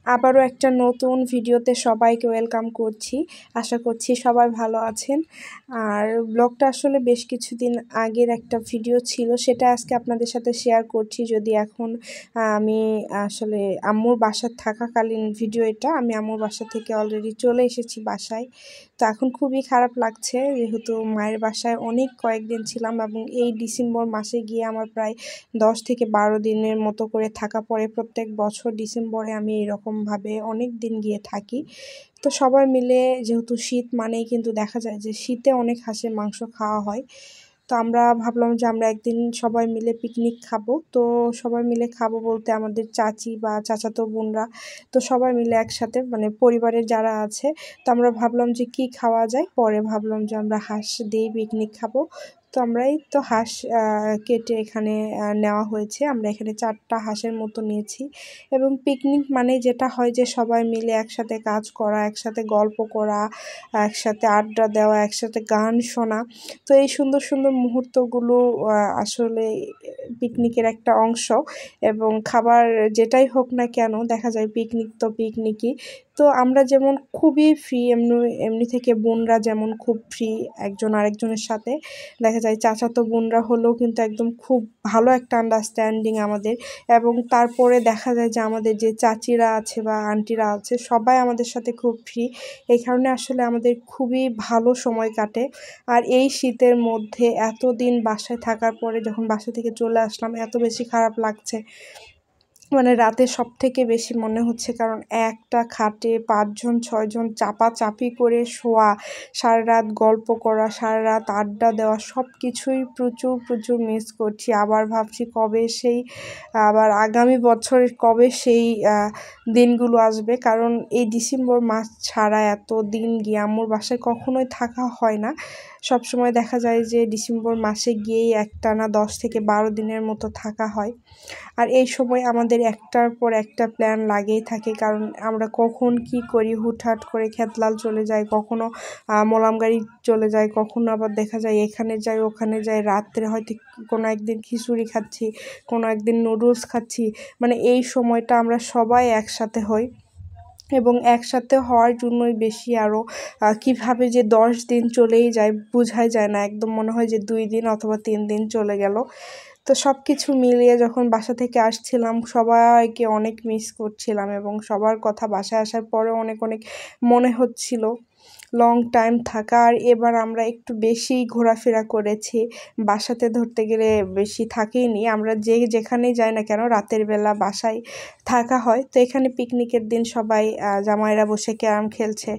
আবারও একটা নতুন ভিডিওতে সবাইকে ওয়েলকাম করছি। আশা করছি সবাই ভালো আছেন। আর ব্লগটা আসলে বেশ কিছুদিন আগের একটা ভিডিও ছিল, সেটা আজকে আপনাদের সাথে শেয়ার করছি। যদি এখন আমি আসলে আম্মুর বাসায় থাকাকালীন ভিডিও এটা, আমি আম্মুর বাসা থেকে অলরেডি চলে এসেছি বাসায়। তো এখন খুবই খারাপ লাগছে, যেহেতু মায়ের বাসায় কয়েকদিন ছিলাম এবং এই ডিসেম্বর মাসে গিয়ে আমার প্রায় 10 থেকে 12 দিনের মতো করে থাকা পড়ে। প্রত্যেক বছর ডিসেম্বরে আমি এরকমভাবে অনেক দিন গিয়ে থাকি। তো সবাই মিলে, যেহেতু শীত মানেই কিন্তু দেখা যায় যে শীতে অনেক হাঁসের মাংস খাওয়া হয়। তো আমরা ভাবলাম যে আমরা একদিন সবাই মিলে পিকনিক খাবো। তো সবাই মিলে খাবো বলতে আমাদের চাচি বা চাচাতো বোনরা, তো সবাই মিলে একসাথে, মানে পরিবারের যারা আছে। তো আমরা ভাবলাম যে কি খাওয়া যায়, পরে ভাবলাম যে আমরা হাঁস দিয়ে পিকনিক খাবো। তো আমরাই তো হাঁস কেটে এখানে নেওয়া হয়েছে। আমরা এখানে 4টা হাঁসের মতো নিয়েছি। এবং পিকনিক মানে যেটা হয় যে সবাই মিলে একসাথে কাজ করা, একসাথে গল্প করা, একসাথে আড্ডা দেওয়া, একসাথে গান শোনা। তো এই সুন্দর সুন্দর মুহূর্তগুলো আসলে পিকনিকের একটা অংশ। এবং খাবার যেটাই হোক না কেন, দেখা যায় পিকনিক তো পিকনিকই। তো আমরা যেমন খুবই ফ্রি, এমনি থেকে বোনরা যেমন খুব ফ্রি একজন আরেকজনের সাথে, দেখা যায় চাচাতো বোনরা হলেও কিন্তু একদম খুব ভালো একটা আন্ডারস্ট্যান্ডিং আমাদের। এবং তারপরে দেখা যায় যে আমাদের যে চাচিরা আছে বা আন্টিরা আছে, সবাই আমাদের সাথে খুব ফ্রি। এই কারণে আসলে আমাদের খুবই ভালো সময় কাটে। আর এই শীতের মধ্যে এতদিন বাসায় থাকার পরে যখন বাসা থেকে চলে আসলাম, এত বেশি খারাপ লাগছে, মানে রাতে সবথেকে বেশি মনে হচ্ছে। কারণ একটা খাটে 5 জন 6 জন চাপাচাপি করে শোয়া, সারা রাত গল্প করা, সারা রাত আড্ডা দেওয়া, সব কিছুই প্রচুর প্রচুর মিস করছি। আবার ভাবছি আবার আগামী বছর কবে সেই দিনগুলো আসবে। কারণ এই ডিসেম্বর মাস ছাড়া এত দিন গিয়ে আম্মুর বাসায় কখনোই থাকা হয় না। সব সময় দেখা যায় যে ডিসেম্বর মাসে গিয়েই একটানা 10 থেকে 12 দিনের মতো থাকা হয়। আর এই সময় আমাদের একটার পর একটা প্ল্যান লাগেই থাকে, কারণ আমরা কখন কি করি, হুটহাট করে খেতলাল চলে যাই, কখনো মোলামগাড়ি চলে যায়, কখনো আবার দেখা যায় এখানে যাই ওখানে যাই। রাত্রে হয়তো কোনো একদিন খিচুড়ি খাচ্ছি, কোনো একদিন নুডলস খাচ্ছি। মানে এই সময়টা আমরা সবাই একসাথে হই, এবং একসাথে হওয়ার জন্যই বেশি আরও কীভাবে যে 10 দিন চলেই যায় বোঝাই যায় না। একদম মনে হয় যে 2 দিন অথবা 3 দিন চলে গেল। তো সব কিছু মিলিয়ে যখন বাসা থেকে আসছিলাম, সবাইকে অনেক মিস করছিলাম এবং সবার কথা বাসায় আসার পরেও অনেক অনেক মনে হচ্ছিল লং টাইম থাকা। আর এবার আমরা একটু বেশি ঘোরাফেরা করেছি, বাসাতে ধরতে গেলে বেশি থাকিনি। আমরা যেখানেই যাই না কেন রাতের বেলা বাসায় থাকা হয়। তো এখানে পিকনিকের দিন সবাই জামাইরা বসে ক্যারাম খেলছে,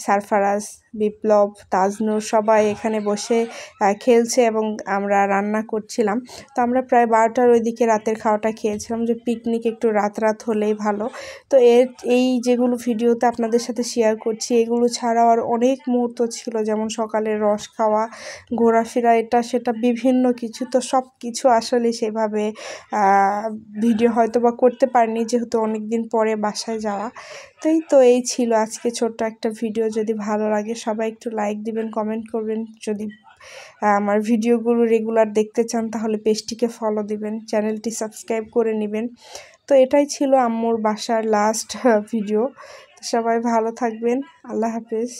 সারফারাজ, বিপ্লব, তাজনুর সবাই এখানে বসে খেলছে এবং আমরা রান্না করছিলাম। তো আমরা প্রায় 12টার ওইদিকে রাতের খাওয়াটা খেয়েছিলাম, যে পিকনিক একটু রাত হলেই ভালো। তো এই যেগুলো ভিডিওতে আপনাদের সাথে শেয়ার করছি, এগুলো ছাড়াও আর অনেক মুহূর্ত ছিল, যেমন সকালের রস খাওয়া, ঘোরাফেরা, এটা সেটা বিভিন্ন কিছু। তো সব কিছু আসলে সেভাবে ভিডিও হয়তো বা করতে পারিনি, যেহেতু অনেক দিন পরে বাসায় যাওয়া। তো এই ছিল আজকে ছোট্ট একটা ভিডিও। যদি ভালো লাগে সবাই একটু লাইক দিবেন, কমেন্ট করবেন। যদি আমার ভিডিওগুলো রেগুলার দেখতে চান তাহলে পেজটিকে ফলো দিবেন, চ্যানেলটি সাবস্ক্রাইব করে নেবেন। তো এটাই ছিল আম্মুর বাসার লাস্ট ভিডিও। তো সবাই ভালো থাকবেন। আল্লাহ হাফেজ।